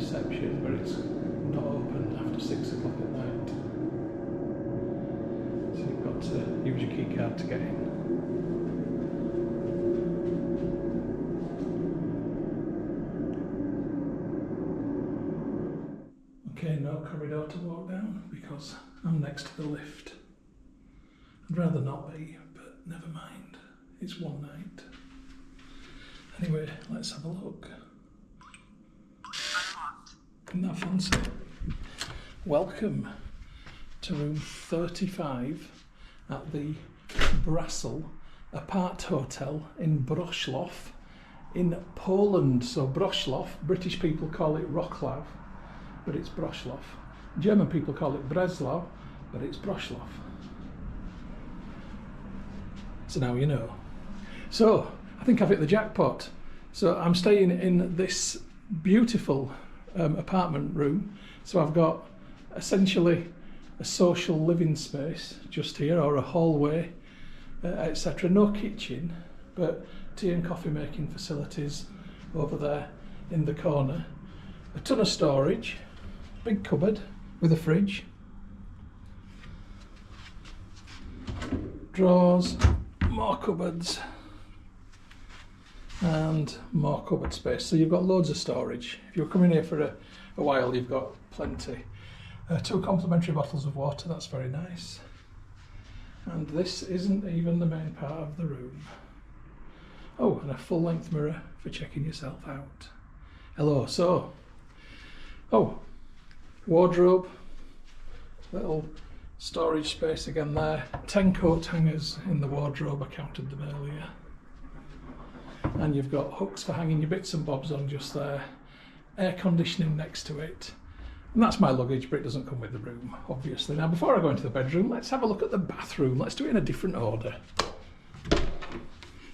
reception, but it's not open after 6 o'clock at night. So you've got to use your key card to get in. Okay, no corridor to walk down because I'm next to the lift. I'd rather not be, but never mind. It's one night. Anyway, let's have a look. Isn't that fancy? Welcome to room 35 at the Brassel Aparthotel in Wrocław in Poland. So Wrocław, British people call it Wrocław, but it's Wrocław. German people call it Breslau, but it's Wrocław. So now you know. So I think I've hit the jackpot. So I'm staying in this beautiful apartment room. So I've got essentially a social living space just here, or a hallway, etc. No kitchen, but tea and coffee making facilities over there in the corner. A ton of storage, big cupboard with a fridge, drawers, more cupboards, and more cupboard space. So you've got loads of storage. If you're coming here for a while, you've got plenty. 2 complimentary bottles of water, that's very nice. And this isn't even the main part of the room. Oh, and a full-length mirror for checking yourself out. Hello. So, oh, wardrobe, little storage space again there. 10 coat hangers in the wardrobe, I counted them earlier. And you've got hooks for hanging your bits and bobs on just there. Air conditioning next to it. And that's my luggage, but it doesn't come with the room, obviously. Now, before I go into the bedroom, let's have a look at the bathroom. Let's do it in a different order.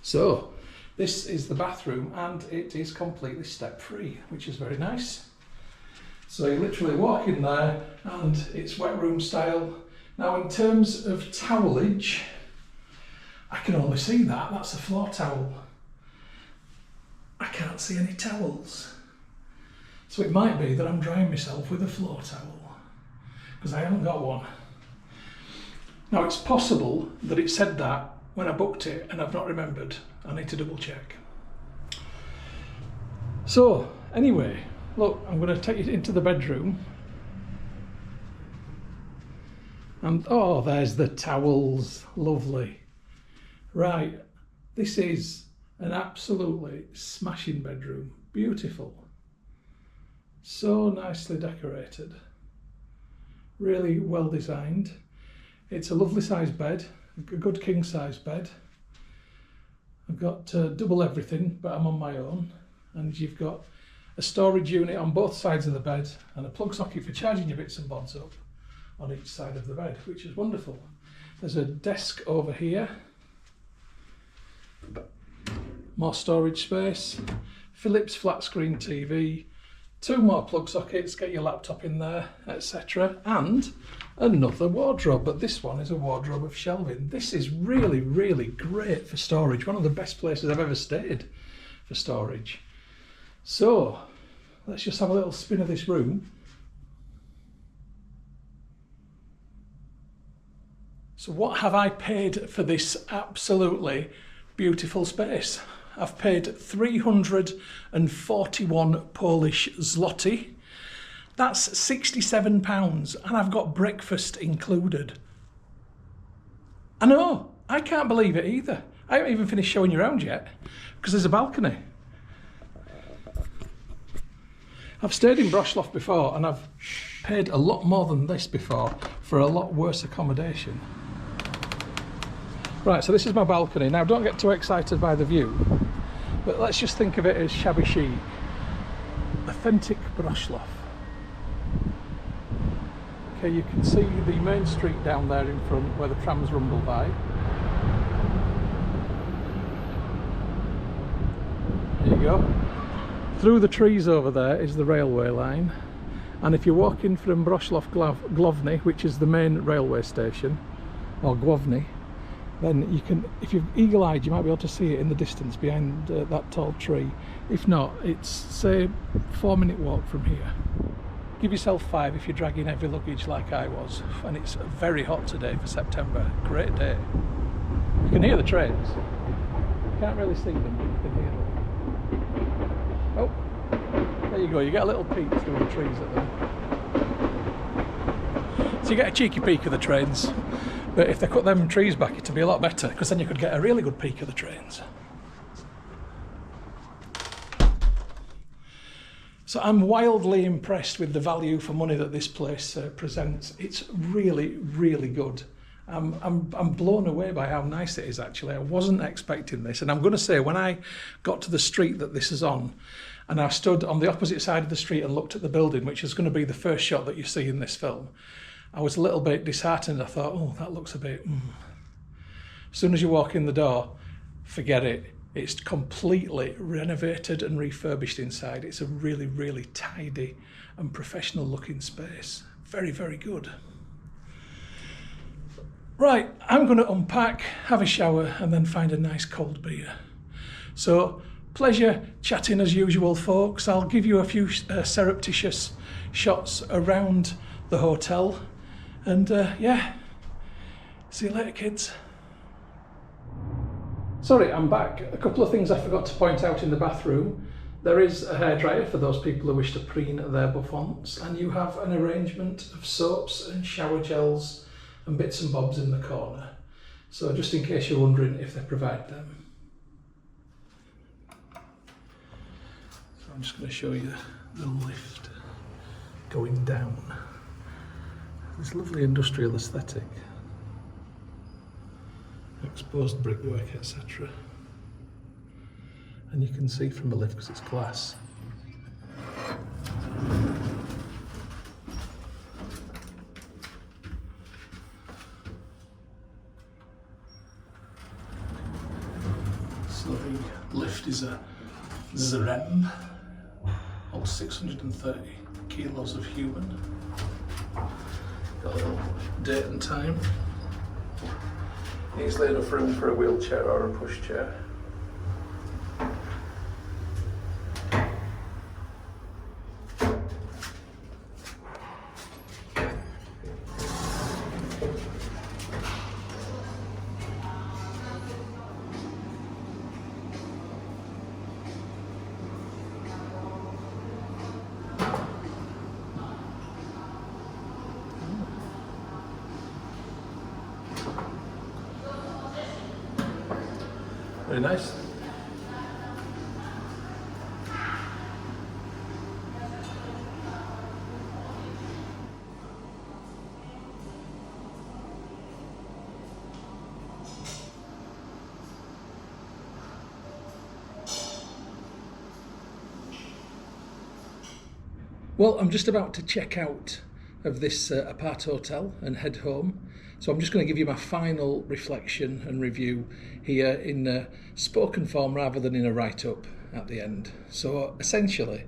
So, this is the bathroom, and it is completely step-free, which is very nice. So you literally walk in there, and it's wet room style. Now, in terms of towelage, I can only see that. That's a floor towel. I can't see any towels. So it might be that I'm drying myself with a floor towel, because I haven't got one. Now, it's possible that it said that when I booked it and I've not remembered. I need to double check. So, anyway, look, I'm going to take you into the bedroom. And, oh, there's the towels. Lovely. Right, this is an absolutely smashing bedroom. Beautiful. So nicely decorated. Really well designed. It's a lovely sized bed, a good king size bed. I've got double everything, but I'm on my own. And you've got a storage unit on both sides of the bed and a plug socket for charging your bits and bobs up on each side of the bed, which is wonderful. There's a desk over here. More storage space. Philips flat screen TV. 2 more plug sockets, get your laptop in there, etc. And another wardrobe, but this one is a wardrobe of shelving. This is really, really great for storage. One of the best places I've ever stayed for storage. So, let's just have a little spin of this room. So what have I paid for this absolutely beautiful space? I've paid 341 Polish Złoty. That's £67, and I've got breakfast included. I know, I can't believe it either. I haven't even finished showing you around yet, because there's a balcony. I've stayed in Wrocław before, and I've paid a lot more than this before for a lot worse accommodation. Right, so this is my balcony. Now, don't get too excited by the view, but let's just think of it as shabby chic. Authentic Wrocław. Okay, you can see the main street down there in front where the trams rumble by. There you go. Through the trees over there is the railway line, and if you're walking from Wrocław Główny, which is the main railway station, or Główny, then you can, if you're eagle-eyed, you might be able to see it in the distance behind that tall tree. If not, it's say 4-minute walk from here. Give yourself 5 if you're dragging heavy luggage like I was, and it's very hot today for September. Great day. You can hear the trains. You can't really see them, but you can hear them. Oh, there you go. You get a little peek through the trees at them. So you get a cheeky peek of the trains, but if they cut them trees back, it'd be a lot better, because then you could get a really good peek of the trains. So I'm wildly impressed with the value for money that this place presents. It's really, really good. I'm blown away by how nice it is, actually. I wasn't expecting this. And I'm going to say, when I got to the street that this is on, and I stood on the opposite side of the street and looked at the building, which is going to be the first shot that you see in this film, I was a little bit disheartened. I thought, oh, that looks a bit... As soon as you walk in the door, forget it. It's completely renovated and refurbished inside. It's a really, really tidy and professional looking space. Very, very good. Right, I'm going to unpack, have a shower, and then find a nice cold beer. So, pleasure chatting as usual, folks. I'll give you a few surreptitious shots around the hotel. And yeah, see you later, kids. Sorry, I'm back. A couple of things I forgot to point out in the bathroom. There is a hairdryer for those people who wish to preen their bouffants, and you have an arrangement of soaps and shower gels and bits and bobs in the corner. So just in case you're wondering if they provide them. So I'm just going to show you the lift going down. This lovely industrial aesthetic. Exposed brickwork, etc. And you can see from the lift because it's glass. So the lift is a Zeren, all 630 kilos of human. Got a little date and time. Easily enough room for a wheelchair or a pushchair. Very nice. Well, I'm just about to check out of this Aparthotel and head home. So I'm just going to give you my final reflection and review here in spoken form rather than in a write-up at the end. So essentially,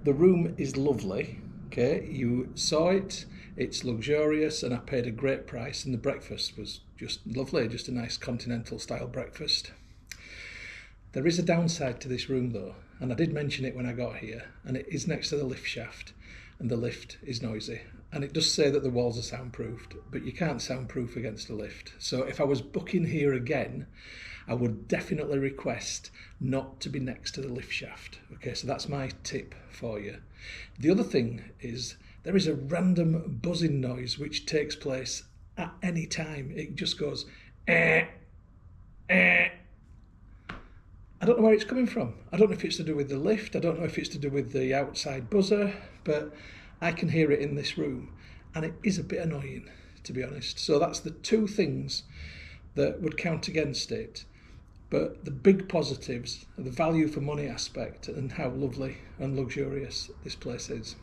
the room is lovely. Okay, you saw it. It's luxurious, and I paid a great price. And the breakfast was just lovely, just a nice continental style breakfast. There is a downside to this room though, and I did mention it when I got here, and it is next to the lift shaft, and the lift is noisy. And it does say that the walls are soundproofed, but you can't soundproof against a lift. So if I was booking here again, I would definitely request not to be next to the lift shaft. Okay, so that's my tip for you. The other thing is there is a random buzzing noise which takes place at any time. It just goes, eh, eh. I don't know where it's coming from. I don't know if it's to do with the lift. I don't know if it's to do with the outside buzzer, but I can hear it in this room, and it is a bit annoying, to be honest. So that's the two things that would count against it. But the big positives are the value for money aspect and how lovely and luxurious this place is.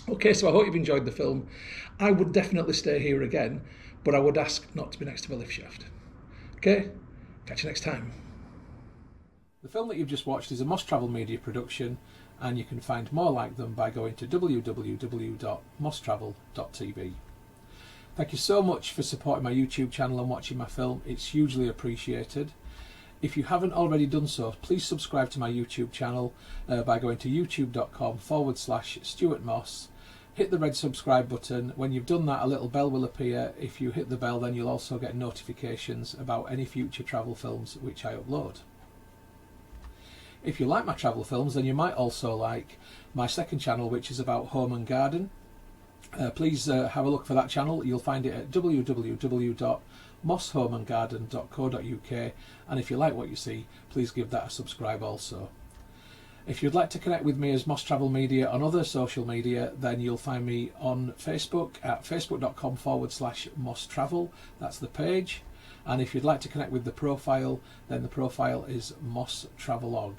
Okay, so I hope you've enjoyed the film. I would definitely stay here again, but I would ask not to be next to a lift shaft. Okay, catch you next time. The film that you've just watched is a Moss Travel Media production, and you can find more like them by going to www.mosstravel.tv. Thank you so much for supporting my YouTube channel and watching my film. It's hugely appreciated. If you haven't already done so, please subscribe to my YouTube channel by going to youtube.com/Stuart Moss. Hit the red subscribe button. When you've done that, a little bell will appear. If you hit the bell, then you'll also get notifications about any future travel films which I upload. If you like my travel films, then you might also like my second channel, which is about home and garden. Please have a look for that channel. You'll find it at www.mosshomeandgarden.co.uk, and if you like what you see, please give that a subscribe also. If you'd like to connect with me as Moss Travel Media on other social media, then you'll find me on Facebook at facebook.com/Moss Travel. That's the page. And if you'd like to connect with the profile, then the profile is Moss Travelog.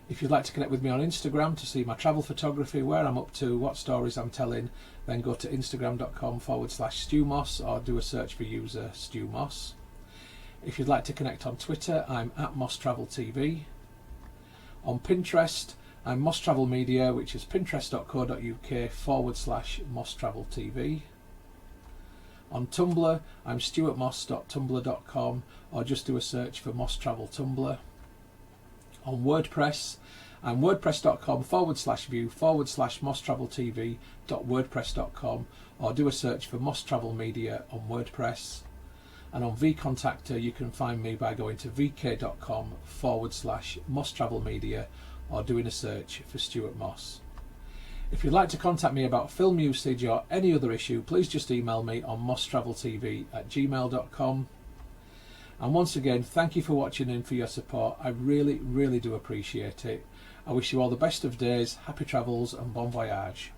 If you'd like to connect with me on Instagram to see my travel photography, where I'm up to, what stories I'm telling, then go to instagram.com/StuMoss or do a search for user Stu Moss. If you'd like to connect on Twitter, I'm at Moss Travel TV. On Pinterest, I'm Moss Travel Media, which is pinterest.co.uk/Moss Travel TV. On Tumblr, I'm stuartmoss.tumblr.com or just do a search for Moss Travel Tumblr. On WordPress, I'm wordpress.com/view/Moss Travel TV.wordpress.com or do a search for Moss Travel Media on WordPress. And on vContactor, you can find me by going to vk.com/Moss Travel Media or doing a search for Stuart Moss. If you'd like to contact me about film usage or any other issue, please just email me on mosstraveltv@gmail.com. And once again, thank you for watching and for your support. I really, really do appreciate it. I wish you all the best of days, happy travels and bon voyage.